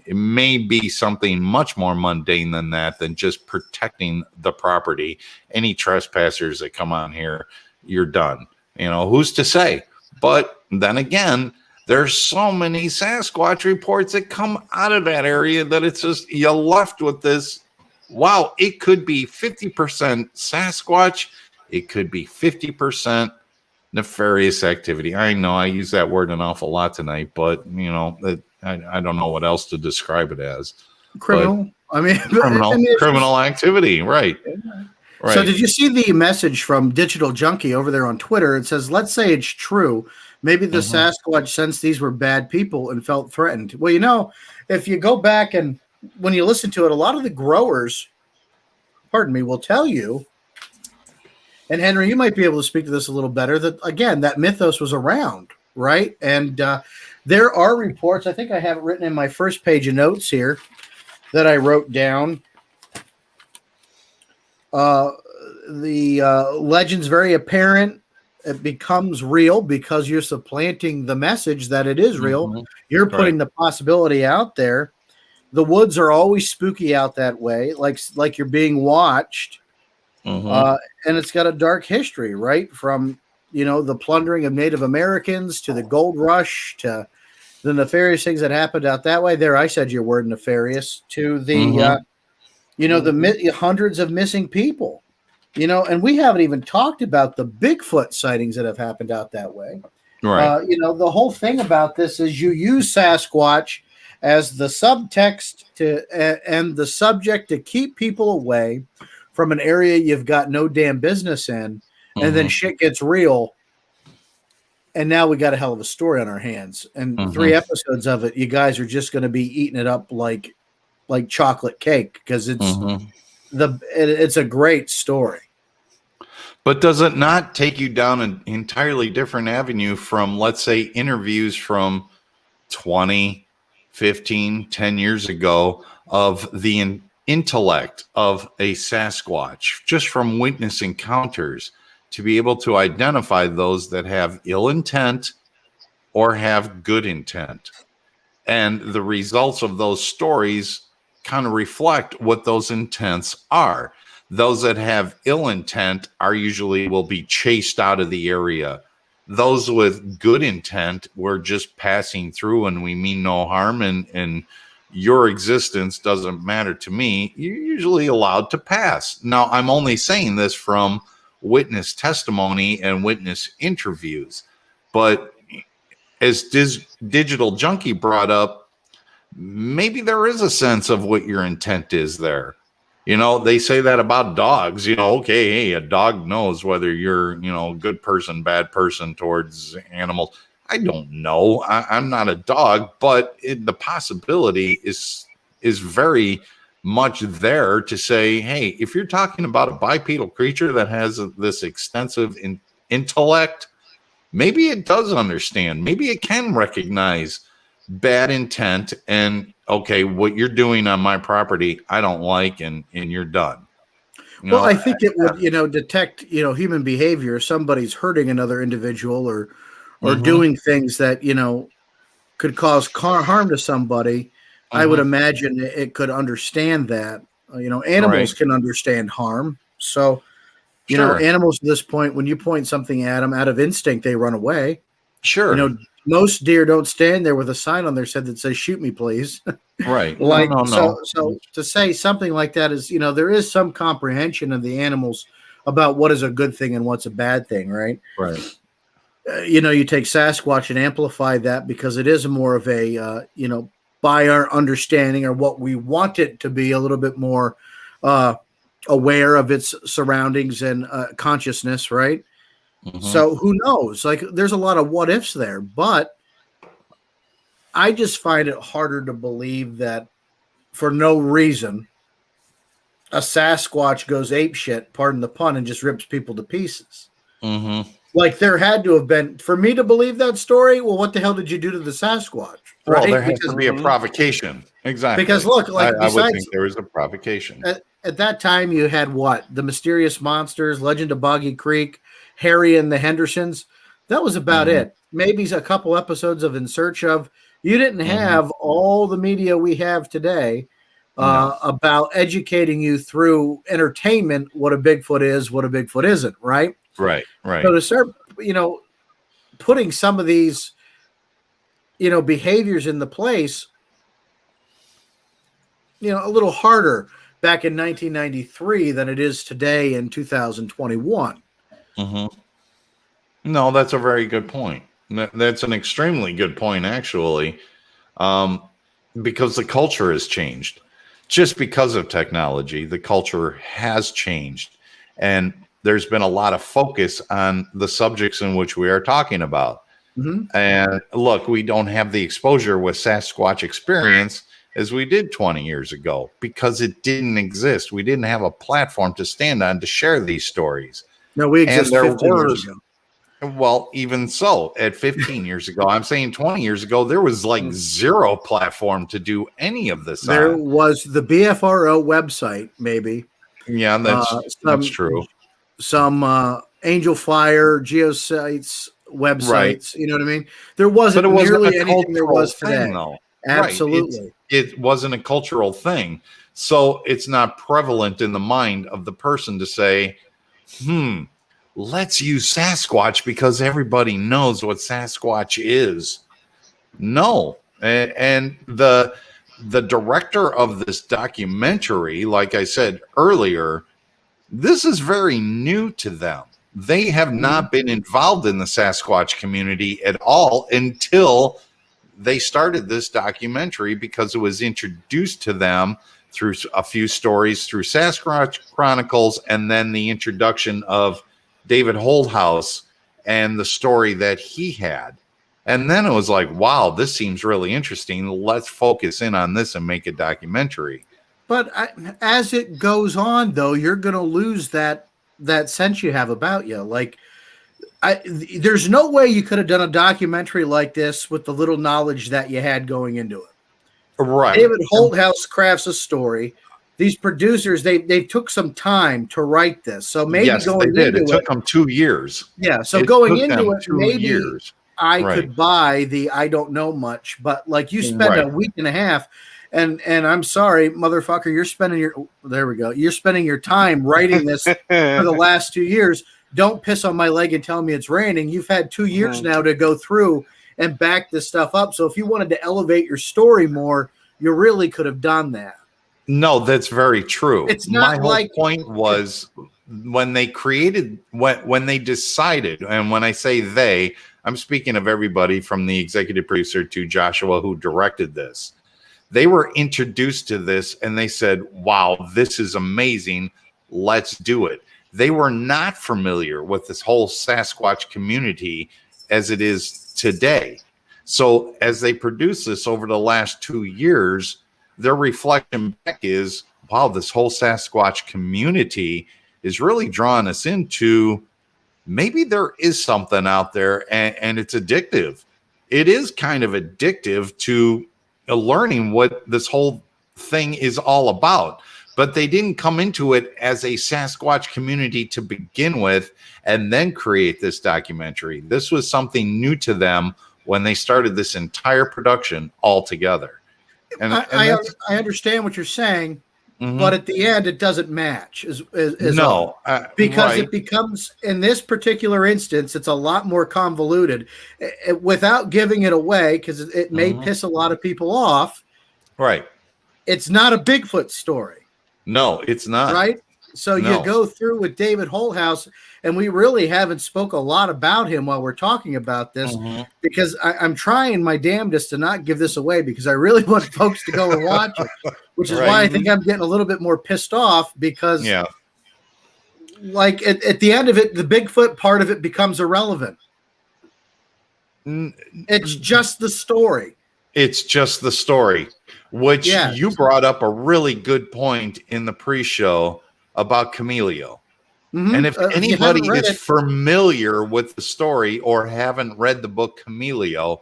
It may be something much more mundane than that, than just protecting the property. Any trespassers that come on here, you're done. Who's to say? But then again, there's so many Sasquatch reports that come out of that area that it's just, you're left with this. Wow, it could be 50% Sasquatch. It could be 50% nefarious activity. I know I use that word an awful lot tonight, but I don't know what else to describe it as. Criminal. Criminal activity. Right. Right. So did you see the message from Digital Junkie over there on Twitter? It says, let's say it's true. Maybe the Sasquatch sensed these were bad people and felt threatened. Well, if you go back and when you listen to it, a lot of the growers, will tell you, and Henry, you might be able to speak to this a little better, that, again, that mythos was around, right? And there are reports, I think I have it written in my first page of notes here that I wrote down. The legend's very apparent. It becomes real because you're supplanting the message that it is real. You're putting the possibility out there. The woods are always spooky out that way, like you're being watched. And it's got a dark history, right? From, the plundering of Native Americans to the gold rush to the nefarious things that happened out that way. There, I said your word, nefarious, to the the hundreds of missing people. And we haven't even talked about the Bigfoot sightings that have happened out that way. Right. The whole thing about this is you use Sasquatch as the subtext and the subject to keep people away from an area you've got no damn business in, and then shit gets real. And now we got a hell of a story on our hands. And 3 episodes of it, you guys are just going to be eating it up like chocolate cake, because it's a great story. But does it not take you down an entirely different avenue from, let's say, interviews from 20, 15, 10 years ago of the intellect of a Sasquatch, just from witness encounters, to be able to identify those that have ill intent or have good intent? And the results of those stories kind of reflect what those intents are. Those that have ill intent will be chased out of the area. Those with good intent, we're just passing through and we mean no harm, and your existence doesn't matter to me. You're usually allowed to pass. Now, I'm only saying this from witness testimony and witness interviews. But as Digital Junkie brought up, maybe there is a sense of what your intent is there. They say that about dogs. Okay, hey, a dog knows whether you're, a good person, bad person towards animals. I don't know. I'm not a dog, but the possibility is very much there to say, hey, if you're talking about a bipedal creature that has this extensive intellect, maybe it does understand. Maybe it can recognize bad intent and, okay, what you're doing on my property, I don't like, and you're done. I think it would, detect, human behavior. Somebody's hurting another individual or doing things that, could cause harm to somebody. I would imagine it could understand that. Animals can understand harm. So, animals at this point, when you point something at them out of instinct, they run away. Sure. Most deer don't stand there with a sign on their head that says "Shoot me, please." Right. No. So to say something like that is, there is some comprehension of the animals about what is a good thing and what's a bad thing, right? Right. You take Sasquatch and amplify that because it is more of a, by our understanding or what we want it to be, a little bit more aware of its surroundings and consciousness, right? So who knows? Like, there's a lot of what ifs there, but I just find it harder to believe that for no reason a Sasquatch goes apeshit, pardon the pun, and just rips people to pieces. Like, there had to have been, for me to believe that story. Well, what the hell did you do to the Sasquatch? Right? Well, there has to be a provocation. Exactly. Because look, like, I would think there was a provocation. At that time, you had what? The Mysterious Monsters, Legend of Boggy Creek, Harry and the Hendersons. That was about it. Maybe a couple episodes of In Search Of. You didn't have all the media we have today about educating you through entertainment what a Bigfoot is, what a Bigfoot isn't, right? Right. So to start, putting some of these, behaviors into place, a little harder back in 1993 than it is today in 2021. No, that's a very good point. That's an extremely good point, actually, because the culture has changed. Just because of technology, the culture has changed. And there's been a lot of focus on the subjects in which we are talking about. And look, we don't have the exposure with Sasquatch experience as we did 20 years ago because it didn't exist. We didn't have a platform to stand on to share these stories. No, we exist 15 years ago. Well, even so, at 15 years ago, I'm saying 20 years ago, there was like zero platform to do any of this. There was the BFRO website, maybe. Yeah, that's true. Some Angel Fire, Geosites websites. Right. You know what I mean? There wasn't nearly anything there was today. Though. Absolutely. Right. It wasn't a cultural thing. So it's not prevalent in the mind of the person to say, let's use Sasquatch because everybody knows what Sasquatch is. No. And the director of this documentary, like I said earlier, this is very new to them. They have not been involved in the Sasquatch community at all until they started this documentary, because it was introduced to them through a few stories through Sasquatch Chronicles, and then the introduction of David Holdhouse and the story that he had. And then it was like, wow, this seems really interesting. Let's focus in on this and make a documentary. But as it goes on, though, you're going to lose that sense you have about you. Like, there's no way you could have done a documentary like this with the little knowledge that you had going into it. Right. David Holdhouse crafts a story. These producers, they took some time to write this. So maybe going they did. into It took them 2 years. Yeah. So going into it, maybe years. I could buy the I don't know much, but like you spend a week and a half, and I'm sorry, motherfucker, you're spending you're spending your time writing this for the last 2 years. Don't piss on my leg and tell me it's raining. You've had 2 years now to go through and back this stuff up. So if you wanted to elevate your story more, you really could have done that. No, that's very true. It's not my whole point was when they created, when they decided, and when I say they, I'm speaking of everybody from the executive producer to Joshua who directed this. They were introduced to this and they said, wow, this is amazing. Let's do it. They were not familiar with this whole Sasquatch community as it is today. So as they produced this over the last 2 years, their reflection back is, wow, this whole Sasquatch community is really drawing us into maybe there is something out there, and it's addictive. It is kind of addictive to learning what this whole thing is all about. But they didn't come into it as a Sasquatch community to begin with and then create this documentary. This was something new to them when they started this entire production altogether. And I understand what you're saying, but at the end, it doesn't match. Because it becomes, in this particular instance, it's a lot more convoluted. Without giving it away, because it may piss a lot of people off. Right. It's not a Bigfoot story. No, it's not. Right? So you go through with David Holdhouse, and we really haven't spoke a lot about him while we're talking about this, because I'm trying my damnedest to not give this away, because I really want folks to go and watch it, which is why I think I'm getting a little bit more pissed off, because like at the end of it, the Bigfoot part of it becomes irrelevant. It's just the story. It's just the story, which you brought up a really good point in the pre-show about Camelio. And if anybody is familiar with the story or haven't read the book Camelio,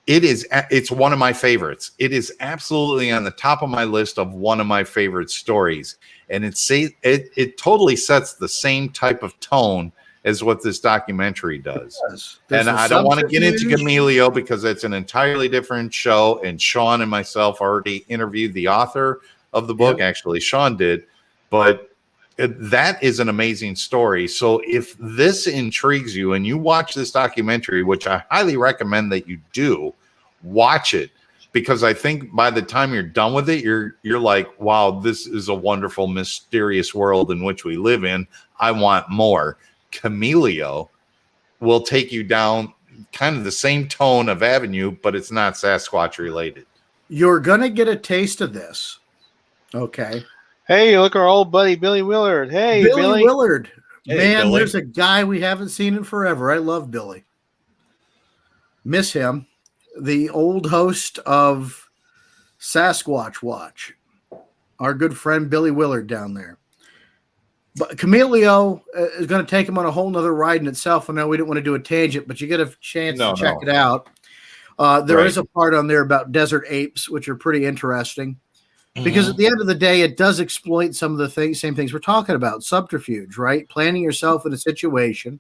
it's one of my favorites. It is absolutely on the top of my list of one of my favorite stories. And it totally sets the same type of tone as what this documentary does. And I don't want to get into Camelio because it's an entirely different show. And Sean and myself already interviewed the author of the book. Actually, Sean did. But that is an amazing story. So if this intrigues you and you watch this documentary, which I highly recommend that you do, watch it, because I think by the time you're done with it, you're like, wow, this is a wonderful, mysterious world in which we live in. I want more. Camelio will take you down kind of the same tone of avenue, but it's not Sasquatch related. You're going to get a taste of this. Okay. Hey, look, our old buddy Billy Willard. Hey, Billy Willard. Hey, man, Billy. There's a guy we haven't seen in forever. I love Billy. Miss him. The old host of Sasquatch Watch. Our good friend Billy Willard down there. But Camelio is going to take him on a whole nother ride in itself. I know we didn't want to do a tangent, but you get a chance to check it out. There is a part on there about desert apes, which are pretty interesting. Because at the end of the day, it does exploit some of the same things we're talking about. Subterfuge, right? Planning yourself in a situation,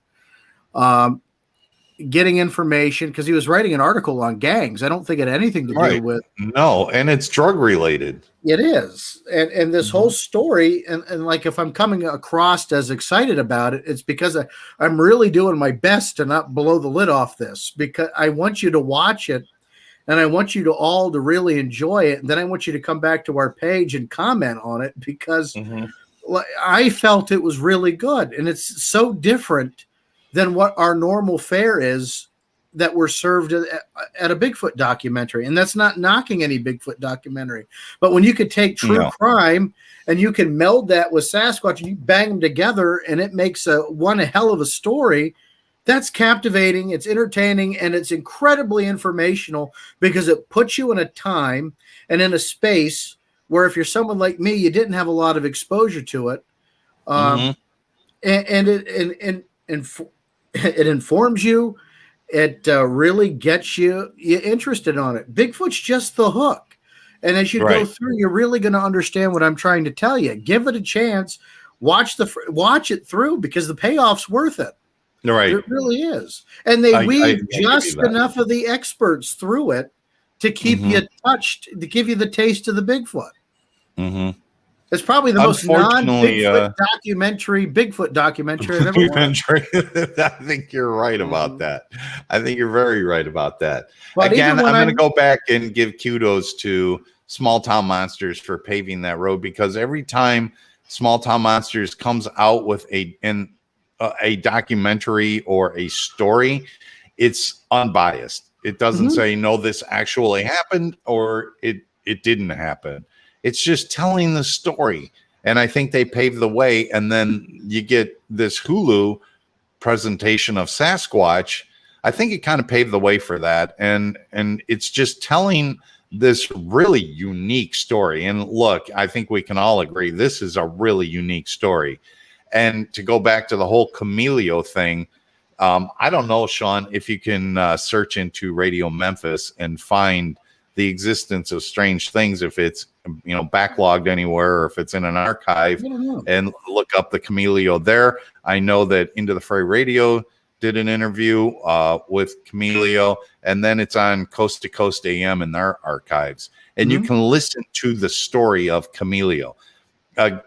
getting information, because he was writing an article on gangs. I don't think it had anything to do with. No, and it's drug related. It is. And this whole story, and like if I'm coming across as excited about it, it's because I'm really doing my best to not blow the lid off this, because I want you to watch it and I want you to all to really enjoy it. And then I want you to come back to our page and comment on it, because I felt it was really good. And it's so different than what our normal fare is that we're served at a Bigfoot documentary. And that's not knocking any Bigfoot documentary. But when you could take true crime and you can meld that with Sasquatch and you bang them together and it makes one hell of a story, that's captivating, it's entertaining, and it's incredibly informational, because it puts you in a time and in a space where if you're someone like me, you didn't have a lot of exposure to it. And it informs you. It really gets you interested on it. Bigfoot's just the hook. And as you go through, you're really going to understand what I'm trying to tell you. Give it a chance. Watch it through, because the payoff's worth it. Right. It really is. And they weave just enough of the experts through it to keep you touched, to give you the taste of the Bigfoot. It's probably the most non-Bigfoot Bigfoot documentary I've ever watched. I think you're right about that. I think you're very right about that. But again, I'm going to go back and give kudos to Small Town Monsters for paving that road, because every time Small Town Monsters comes out with a documentary or a story, it's unbiased. It doesn't say, no, this actually happened, or it didn't happen. It's just telling the story. And I think they paved the way. And then you get this Hulu presentation of Sasquatch. I think it kind of paved the way for that. And it's just telling this really unique story. And look, I think we can all agree this is a really unique story. And to go back to the whole Cameleo thing, I don't know, Sean, if you can search into Radio Memphis and find the existence of strange things, if it's backlogged anywhere, or if it's in an archive, and look up the Cameleo there. I know that Into the Fray Radio did an interview with Cameleo, and then it's on Coast to Coast AM in their archives, and you can listen to the story of Cameleo.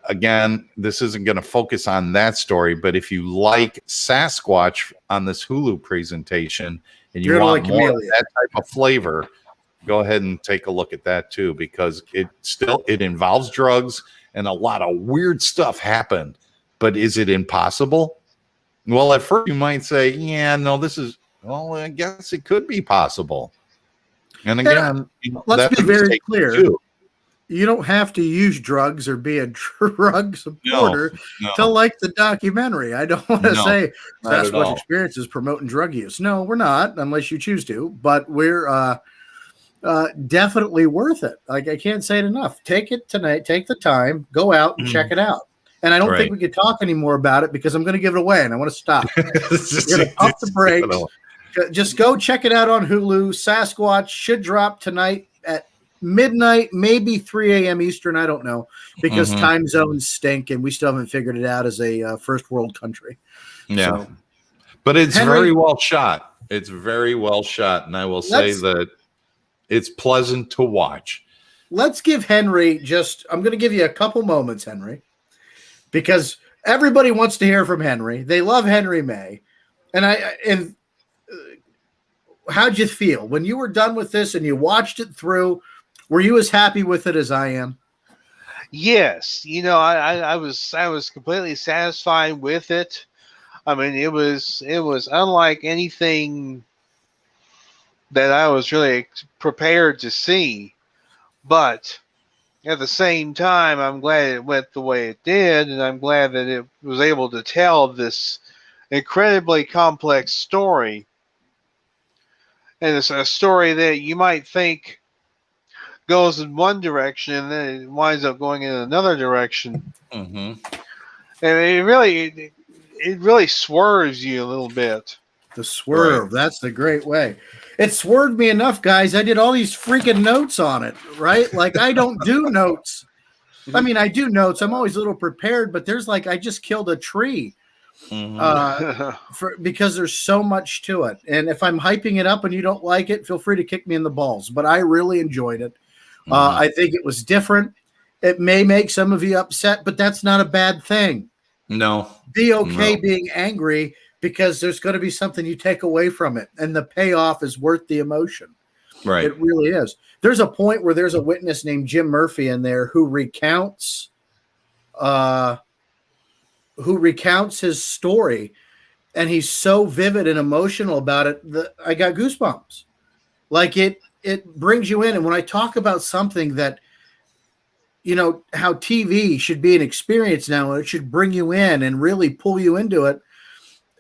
Again, this isn't going to focus on that story, but if you like Sasquatch on this Hulu presentation and you want more of that type of flavor, go ahead and take a look at that too, because it involves drugs and a lot of weird stuff happened. But is it impossible? Well, at first you might say, yeah, no, I guess it could be possible. And again, let's be very clear. Too. You don't have to use drugs or be a drug supporter to like the documentary. I don't want to say Sasquatch Experience is promoting drug use. No, we're not, unless you choose to. But we're definitely worth it. Like, I can't say it enough. Take it tonight. Take the time. Go out and check it out. And I don't think we could talk anymore about it, because I'm going to give it away, and I want to stop. We're going to pump the brakes. Just go check it out on Hulu. Sasquatch should drop tonight at midnight, maybe 3 a.m. Eastern. I don't know, because time zones stink, and we still haven't figured it out as a first world country. Yeah, so, but it's very well shot. It's very well shot, and I will say that it's pleasant to watch. Let's give Henry I'm going to give you a couple moments, Henry, because everybody wants to hear from Henry. They love Henry May, and how'd you feel when you were done with this and you watched it through? Were you as happy with it as I am? Yes. I was completely satisfied with it. I mean, it was unlike anything that I was really prepared to see. But at the same time, I'm glad it went the way it did, and I'm glad that it was able to tell this incredibly complex story. And it's a story that you might think goes in one direction and then it winds up going in another direction. And it really swerves you a little bit. The swerve, that's the great way. It swerved me enough, guys. I did all these freaking notes on it, right? Like, I don't do notes. I mean, I do notes. I'm always a little prepared, but there's I just killed a tree because there's so much to it. And if I'm hyping it up and you don't like it, feel free to kick me in the balls. But I really enjoyed it. I think it was different. It may make some of you upset, but that's not a bad thing. No. Be okay being angry, because there's going to be something you take away from it, and the payoff is worth the emotion. Right. It really is. There's a point where there's a witness named Jim Murphy in there who recounts his story, and he's so vivid and emotional about it that I got goosebumps. Like it brings you in. And when I talk about something that, how TV should be an experience now, it should bring you in and really pull you into it.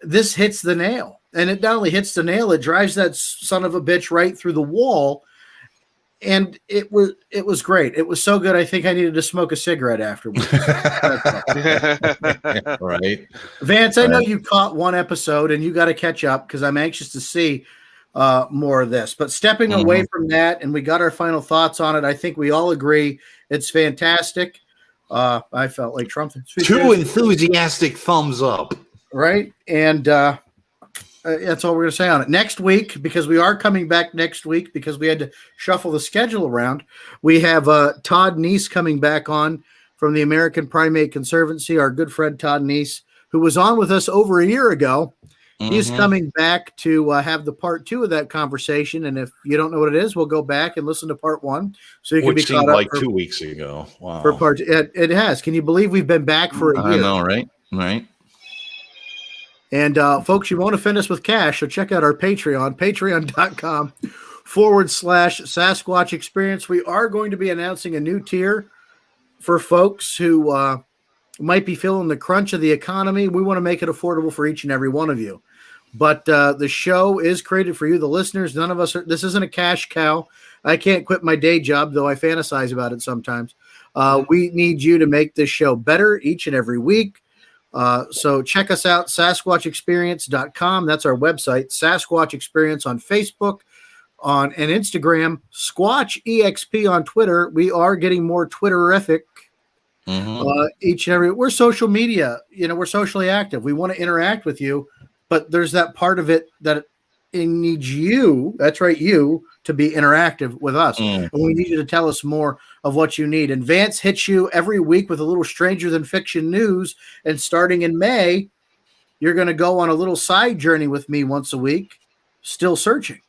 This hits the nail. And it not only hits the nail, it drives that son of a bitch right through the wall. And it was great. It was so good. I think I needed to smoke a cigarette afterwards. Right. Vance, I know you caught one episode and you got to catch up because I'm anxious to see more of this. But stepping away from that, and we got our final thoughts on it, I think we all agree it's fantastic. I felt like Trump. Two enthusiastic thumbs up. Right. And that's all we're going to say on it. Next week, because we are coming back next week, because we had to shuffle the schedule around, we have Todd Neese coming back on from the American Primate Conservancy, our good friend Todd Neese, who was on with us over a year ago. He's coming back to have the part 2 of that conversation. And if you don't know what it is, we'll go back and listen to part 1. So you can be caught up like 2 weeks ago. Wow. For part it has. Can you believe we've been back for a year? I know, right? Right. And folks, you won't offend us with cash, so check out our Patreon, patreon.com/Sasquatch Experience. We are going to be announcing a new tier for folks who might be feeling the crunch of the economy. We want to make it affordable for each and every one of you. But the show is created for you, the listeners. None of us this isn't a cash cow. I can't quit my day job, though I fantasize about it sometimes. We need you to make this show better each and every week. So check us out, SasquatchExperience.com. That's our website. Sasquatch Experience on Facebook, and Instagram. Squatch EXP on Twitter. We are getting more Twitterific. Each and every. We're social media. We're socially active. We want to interact with you, but there's that part of it that it needs you. That's right, you to be interactive with us. And we need you to tell us more of what you need. And Vance hits you every week with a little Stranger Than Fiction news. And starting in May, you're going to go on a little side journey with me once a week, still searching.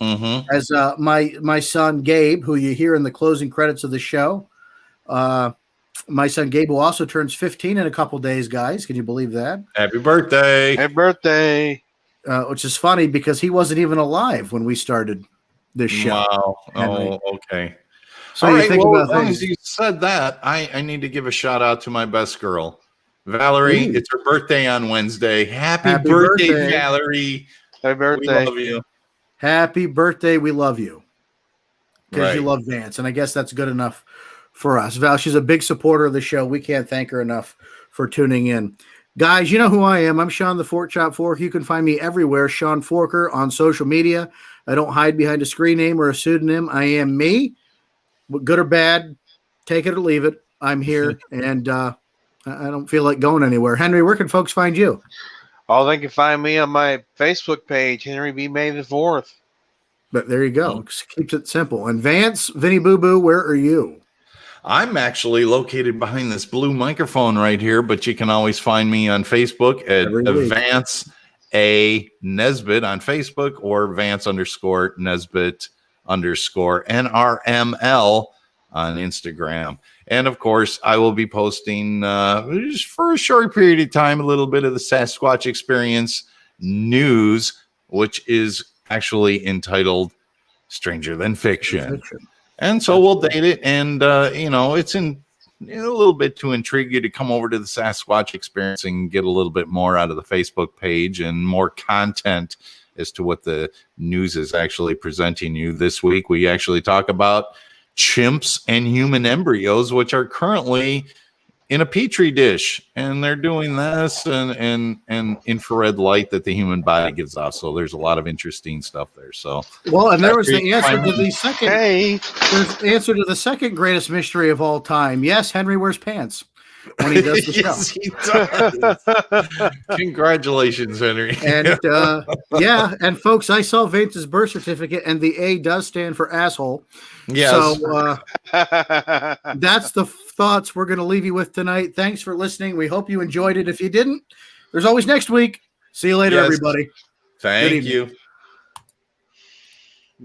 As my son Gabe, who you hear in the closing credits of the show, my son Gabe, who also turns 15 in a couple days, guys. Can you believe that? Happy birthday. Happy birthday. Which is funny because he wasn't even alive when we started this show. Wow. Henry. Oh, okay. So all you right, think well, about as long things. as you said that, I need to give a shout out to my best girl, Valerie. Ooh. It's her birthday on Wednesday. Happy birthday, Valerie. Happy birthday. We love you. Happy birthday. We love you. Because you Right. love Vance. And I guess that's good enough for us. Val, she's a big supporter of the show. We can't thank her enough for tuning in. Guys, you know who I am. I'm Sean the Fork Chop Fork. You can find me everywhere, Sean Forker, on social media. I don't hide behind a screen name or a pseudonym. I am me. Good or bad, take it or leave it. I'm here, and I don't feel like going anywhere. Henry, where can folks find you? Oh, they can find me on my Facebook page, Henry B. May the 4th. But there you go. Keeps it simple. And Vance, Vinny Boo Boo, where are you? I'm actually located behind this blue microphone right here, but you can always find me on Facebook at Vance A. Nesbitt on Facebook or Vance_Nesbitt _NRML on Instagram. And of course, I will be posting just for a short period of time a little bit of the Sasquatch Experience news, which is actually entitled Stranger Than Fiction. And so we'll date it, and it's in a little bit to intrigue you to come over to the Sasquatch Experience and get a little bit more out of the Facebook page and more content as to what the news is actually presenting you. This week, we actually talk about chimps and human embryos, which are currently in a petri dish, and they're doing this and infrared light that the human body gives off. So there's a lot of interesting stuff there. So and there was the answer to the second. Hey. There's the answer to the second greatest mystery of all time. Yes, Henry wears pants when he does the show. Yes, he does. Congratulations, Henry. And and folks, I saw Vance's birth certificate, and the A does stand for asshole. Yes. So that's the thoughts we're going to leave you with tonight. Thanks for listening. We hope you enjoyed it. If you didn't, there's always next week. See you later, everybody. Thank you.